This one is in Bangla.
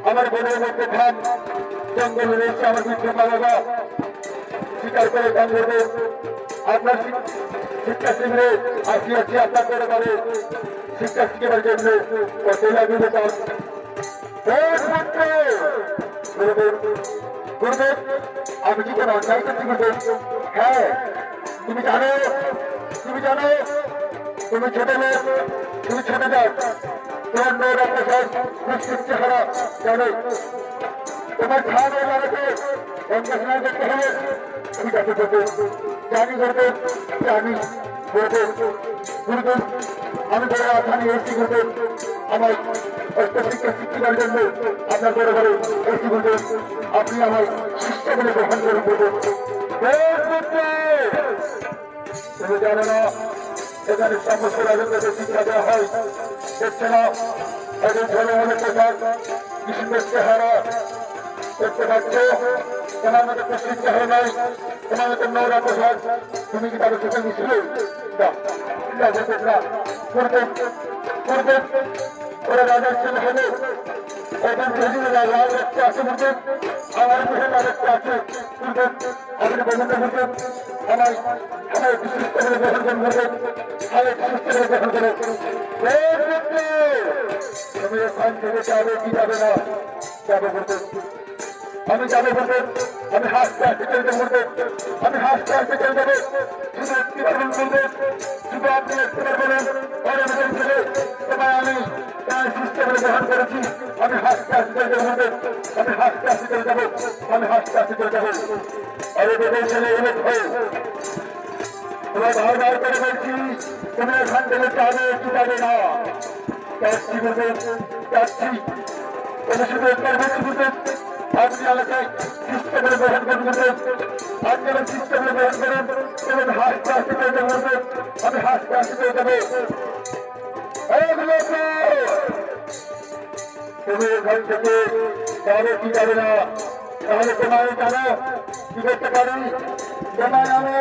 আমার বোনের মধ্যে ধান জঙ্গলে রয়েছে আমার বৃদ্ধ বাবা স্বীকার করে ধান করবো আপনার শিক্ষা শিবিরে আসি আপনার করে পারে শিক্ষা শিখার জন্য কত লাগবে আমি কি কোনো অন্যায় করতে করবো? হ্যাঁ তুমি জানো তুমি ছোট লোক তুমি ছোট যাও তোমার মেয়ের অত্যাচার নিশ্চিত চেহারা জানো তোমার খাওয়া দাওয়াতে অঙ্কাশনা করতে হবে ঠিক আছে করবো জানি করবো জানি করবো গুরুদেব আমি বড় আসানি এসছি গুরুদেব আমার শিক্ষা শিক্ষিকার জন্য আপনার বড় বড় এসছি গুরুদেব আপনি আমার শিষ্য বলে গ্রহণ করে গুরুদেব তুমি জানো না এখানে সমস্ত রাজনীতি শিক্ষা দেওয়া হয় দেখছে না একজন ছেলে মনে পোশাক কৃষকের চেহারা দেখতে পাচ্ছ তোমার মতো কুষ্টির চেহারা নাই তোমার মতো নোরা পোশাক তুমি কি তাদের চোখে মিশলে ওরা রাজার ছেলে হলে এখন লাল রাখতে আছে বলতে আমার মুখে রাখতে আছে আপনি বলতে বলতেন আমার আমার বিশেষ করে গ্রহণ করবেন আমার বিশেষ করে গ্রহণ করে তুমি এখান থেকে যাবে কি যাবে না যাবে বলতে আমি যাবে বলতে আমি হাসতে হাসতে চলতে বলতে আমি হাসতে হাসতে চলে যাবো শুধু একটি বলবেন শুধু আপনি একটি বলবেন অনেক ছেলে তোমায় আমি তার সিস্টেমে গ্রহণ করেছি আমি হাসতে হাসতে চলে যাবো বলতে আমি হাসতে হাসতে চলে যাবো আমি হাসতে হাসতে চলে যাবো আরে বেদের ছেলে অনেক হয় তোমার বারবার করে বলছি তুমি এখান থেকে যাবে কি যাবে না যাচ্ছি বলতে যাচ্ছি তুমি শুধু একবার বলছি বলতে আপনি আমাকে সিস্টেমের গ্রহণ করুন বলতে আপনি আমার সিস্টেমের গ্রহণ করুন এবং হাসতে হাসতে চলে যাবো বলতে আমি হাসতে হাসতে চলে যাবো তুমি এখান থেকে যাবে কি যাবে না তাহলে তোমায় জানো কি করতে পারি তোমায় আমি